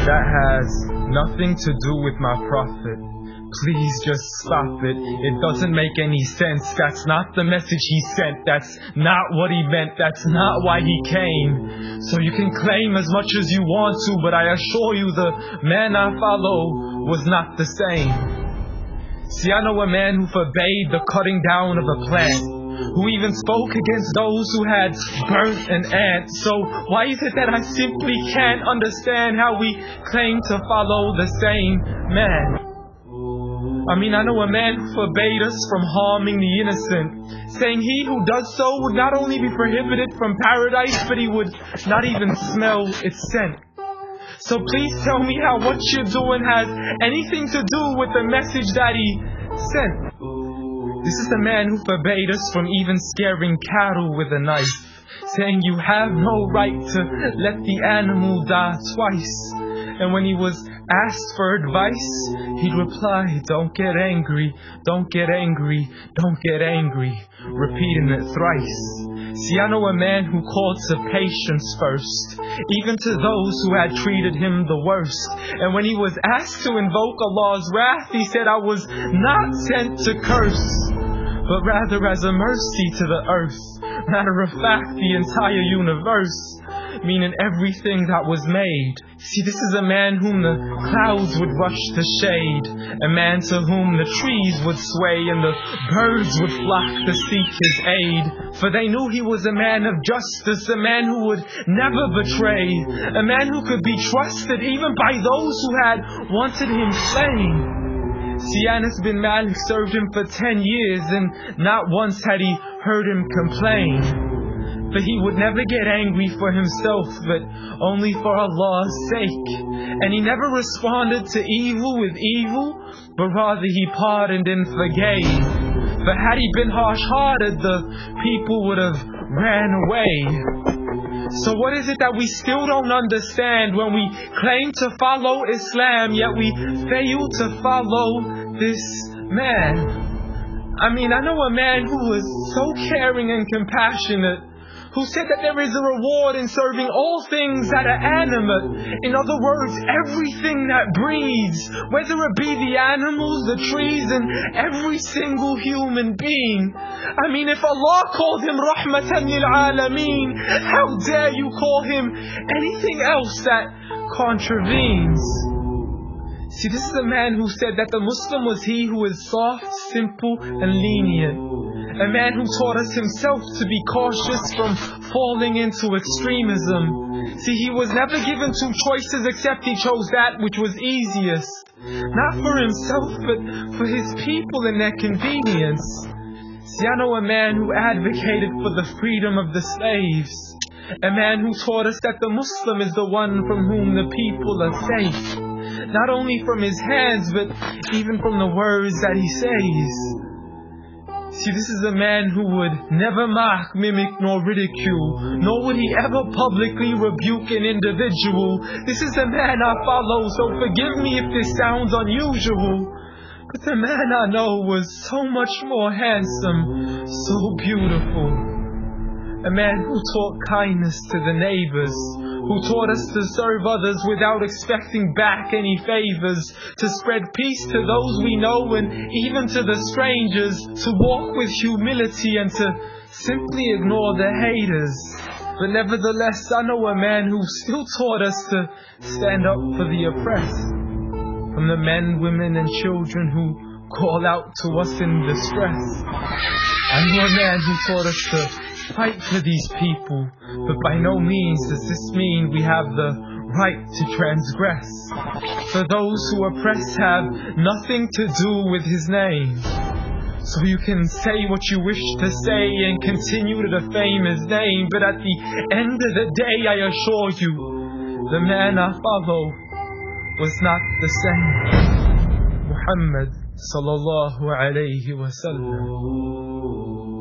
that has nothing to do with my prophet. Please just stop it. It doesn't make any sense. That's not the message he sent. That's not what he meant. That's not why he came. So you can claim as much as you want to, but I assure you the man I follow was not the same. See, I know a man who forbade the cutting down of a plant, who even spoke against those who had burnt an ant. So why is it that I simply can't understand how we claim to follow the same man? I mean, I know a man who forbade us from harming the innocent, saying he who does so would not only be prohibited from paradise, but he would not even smell its scent. So please tell me how what you're doing has anything to do with the message that he sent. This is the man who forbade us from even scaring cattle with a knife, saying you have no right to let the animal die twice. And when he was asked for advice, he'd reply, don't get angry, don't get angry, don't get angry, repeating it thrice. See, I know a man who called to patience first, even to those who had treated him the worst. And when he was asked to invoke Allah's wrath, he said, I was not sent to curse, but rather as a mercy to the earth. Matter of fact, the entire universe, meaning everything that was made. See, this is a man whom the clouds would rush to shade, a man to whom the trees would sway and the birds would flock to seek his aid. For they knew he was a man of justice, a man who would never betray, a man who could be trusted even by those who had wanted him slain. See, Anas bin Malik served him for 10 years, and not once had he heard him complain. For he would never get angry for himself, but only for Allah's sake. And he never responded to evil with evil, but rather he pardoned and forgave. For had he been harsh-hearted, the people would have ran away. So what is it that we still don't understand when we claim to follow Islam, yet we fail to follow this man? I mean, I know a man who was so caring and compassionate, who said that there is a reward in serving all things that are animate. In other words, everything that breathes, whether it be the animals, the trees, and every single human being. I mean, if Allah called him Rahmatan lil Alameen, how dare you call him anything else that contravenes? See, this is a man who said that the Muslim was he who is soft, simple, and lenient. A man who taught us himself to be cautious from falling into extremism. See, he was never given two choices except he chose that which was easiest. Not for himself, but for his people and their convenience. See, I know a man who advocated for the freedom of the slaves. A man who taught us that the Muslim is the one from whom the people are safe. Not only from his hands, but even from the words that he says. See, this is a man who would never mock, mimic, nor ridicule, nor would he ever publicly rebuke an individual. This is the man I follow, so forgive me if this sounds unusual. But the man I know was so much more handsome, so beautiful. A man who taught kindness to the neighbors, who taught us to serve others without expecting back any favors, to spread peace to those we know and even to the strangers, to walk with humility and to simply ignore the haters. But nevertheless, I know a man who still taught us to stand up for the oppressed, from the men, women and children who call out to us in distress. I know a man who taught us to fight for these people, but by no means does this mean we have the right to transgress. For those who oppress have nothing to do with his name. So you can say what you wish to say and continue to defame his name, but at the end of the day, I assure you, the man I follow was not the same. Muhammad sallallahu alayhi wa sallam.